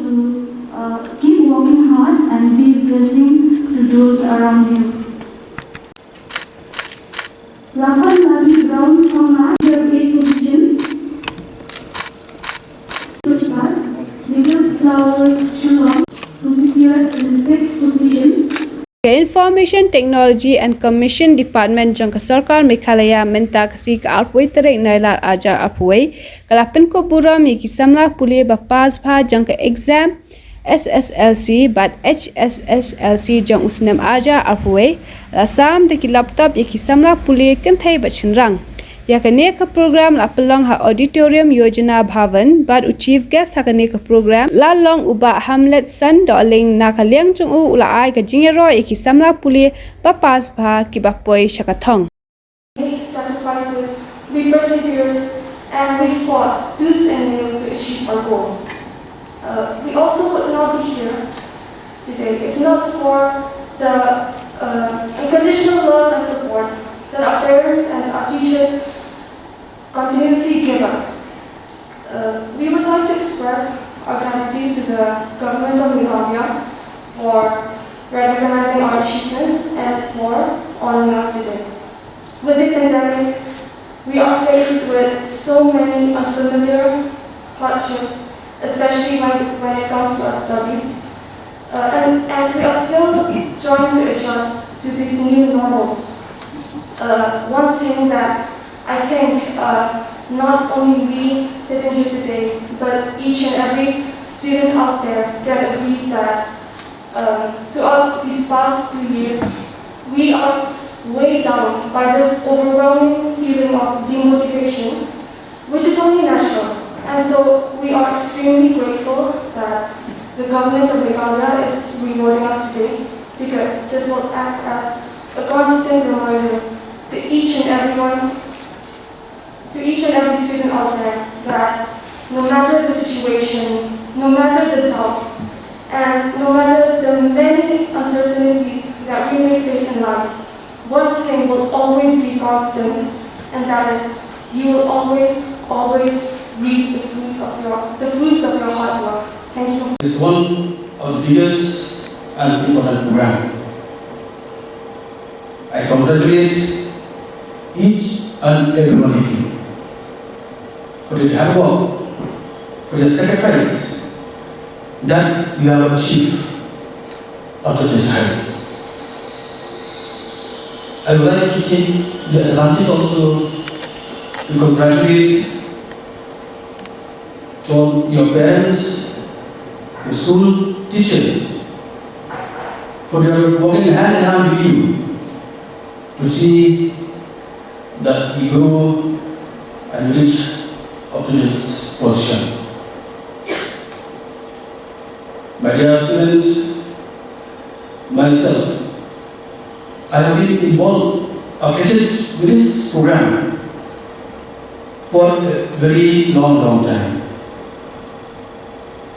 to keep working hard and be a blessing to those around you. Lapan Lagi Brown from Master 8 position. Little Flowers Shulong, who secured the 6th position. Information Technology and Commission Department jangka Sarkar Meghalaya menta kasi ka outway terek nailar ajar apway kalapin ko buram iki samla puli bapas pha jangka exam SSLC but HSSLC jang usnem ajar apway asam de ki laptop iki samla puli kan thai bachinrang ya kane ka program la pelang ha auditorium yojana bhavan but chief guest ha kane ka program la long uba Hamlet san Dohling na kaliang chung u ula ai ka jingero iki samla puli ba pas bha ki ba poi shakathong. Sacrifices, we persevered and we fought tooth and nail to achieve our goal. We also would not be here today if not for the unconditional love and support that our parents and our teachers continuously give us. We would like to express our gratitude to the government of Meghalaya for recognizing our achievements and for honoring us today. With the pandemic, we are faced with so many unfamiliar hardships, especially when it comes to our studies. And we are still trying to adjust to these new normals. One thing that I think not only we sitting here today, but each and every student out there can agree that throughout these past 2 years, we are weighed down by this overwhelming feeling of demotivation, which is only natural. And so we are extremely grateful that the government of Meghalaya is rewarding us today, because this will act as a constant reminder to each and every student out there that no matter the situation, no matter the doubts, and no matter the many uncertainties that we may face in life, one thing will always be constant, and that is you will always reap the fruits of your hard work. Thank you. It's one of the biggest and important program. I congratulate each and every one of you for the hard work, for the sacrifice that you have achieved up to this time. I would like to take the advantage also to congratulate to your parents, the school teachers, for their working hand in hand with you to see that we grow and reach up to this position. My dear students, myself, I have been involved, affiliated with this program for a very long time.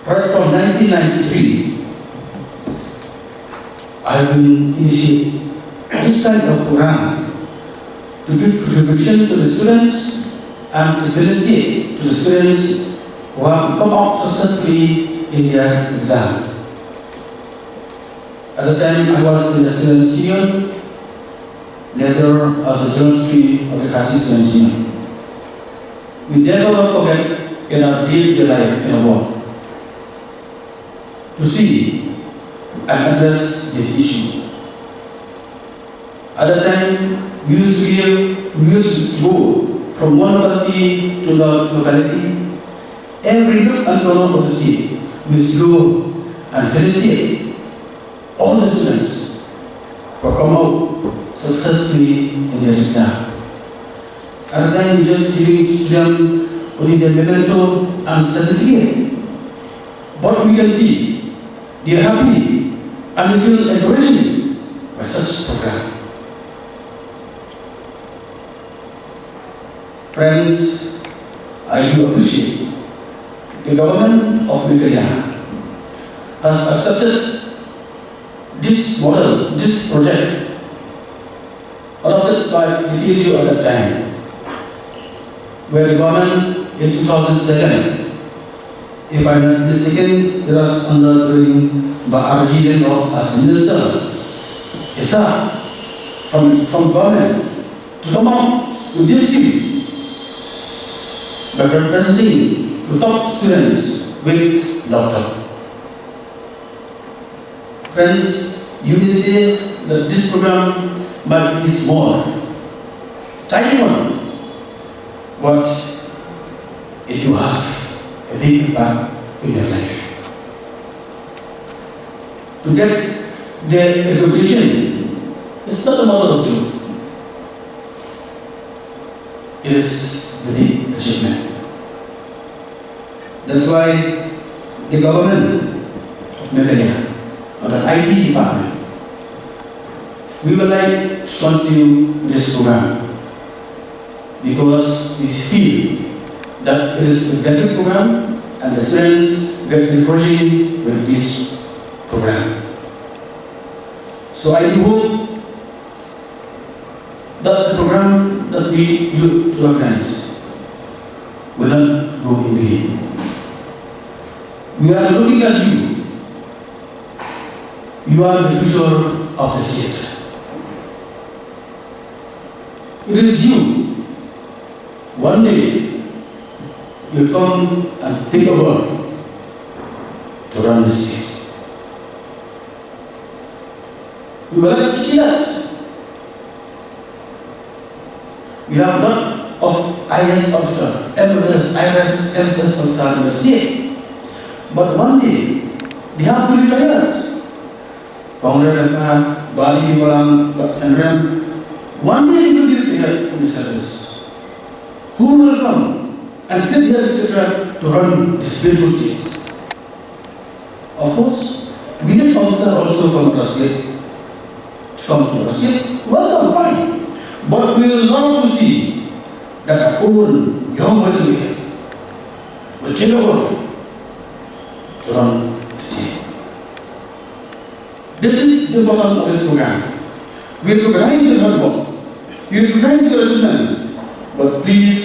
Right from 1993, I have been initiating this kind of program to give recognition to the students and to felicitate to the students who have come out successfully in their exam. At the time, I was in the students' union, later as the general secretary of the Kasi Students' Union. We never forget in our day-to-day life in the world to see and address this issue. At the time, we used to go from one locality to the locality. Every nook and corner of the city, we used to go and felicitate all the students who come out successfully in their exam. At the time, we just giving to them only the memento and certificate. But we can see they are happy and they feel encouraged by such program. Friends, I do appreciate the government of Meghalaya has accepted this model, this project, adopted by the TCU at that time, where the government in 2007 if I'm not mistaken, it was under during Ba'arji law as minister. It's from government to come out to this city by representing to top students with laptop. Friends, you will say that this program might be small, tiny one, but it will have a big impact in your life. To get the recognition, it's not a matter of joke. It is the big achievement. That's why the government of Maphi, or the IT department, we would like to continue this program because we feel that it is a better program and the students get encouraged with this program. So I do hope that the program that we use to organize will not go in vain. We are looking at you. You are the future of the state. It is you. One day, you come and take over to run the state. We would like to see that. We have a lot of IS officers, MS, IS, MS officers in the state. But one day, they have to retire. One day you will be retired from the service. Who will come and sit here to run this beautiful state? Of course, we need officers also from the state to come to the state. Welcome, fine. But we will love to see that our own young person here will take over to run the state. This is the importance of this program. We recognize your hard work. We recognize your achievement. But please,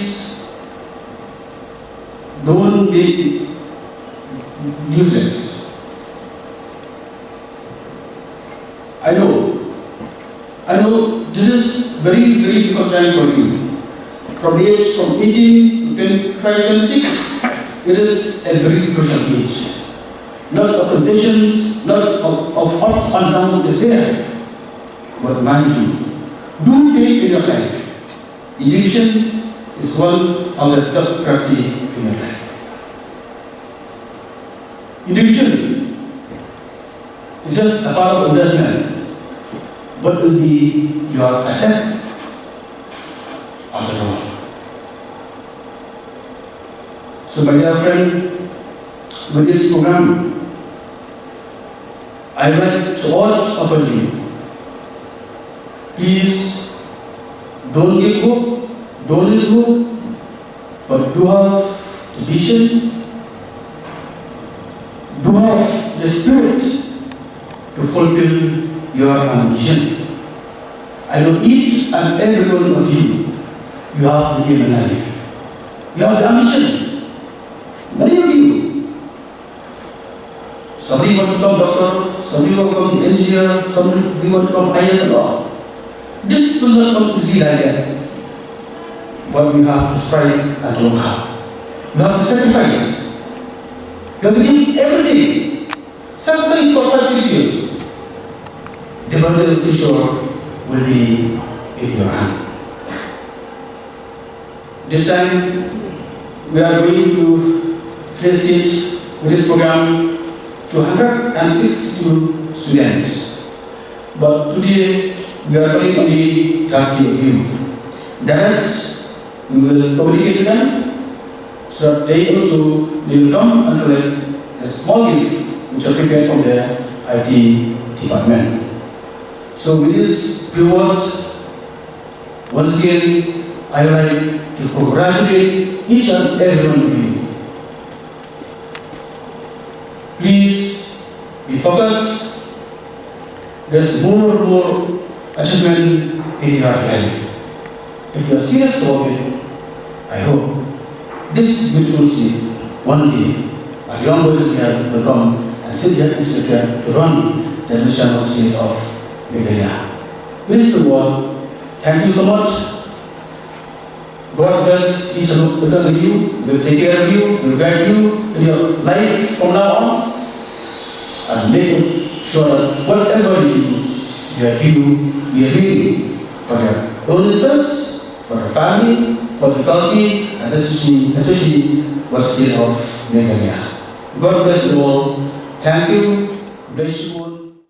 don't make it useless. I know this is very, very difficult time for you. From the age from 18 to 25, 26, it is a very crucial age. Lots of conditions, lots of ups and downs is there. But mind you, do take in your life. Education is one of the top priority in your life. Education is just a part of investment, but will be your asset after all. So my dear friend, with this program, I would like to urge upon you, please don't give hope, don't lose hope, but do have the vision, do have the spirit to fulfill your ambition. I know each and every one of you, you have the aim in life. You have the ambition. Many of you, somebody want to become doctor, somebody want to become engineer, somebody want to become IS and all. This will not come easily like that. But we have to strive and work hard. We have to sacrifice. You have to give everything. Sacrifice for 5-6 years. The better future will be in your hand. This time, we are going to face it with this program to 162 students. But today, we are calling only 30 of you. That is, we will communicate to them so that they also will come and collect a small gift which are prepared from their IT department. So with these few words, once again, I would like to congratulate each and every one of you. Please be focused. There's more achievement in your life. If you are serious about it, I hope this will see one day our young voices here will come and sit here in Secretary to run the national state of Meghalaya. Mr. Ward, thank you so much. God bless each and every one of you, will take care of you, will guide you in your life from now on, and make sure that whatever you do, we are doing for your own interests, for the family, for the country, and especially for the state of Meghalaya. God bless you all. Thank you. Bless you all.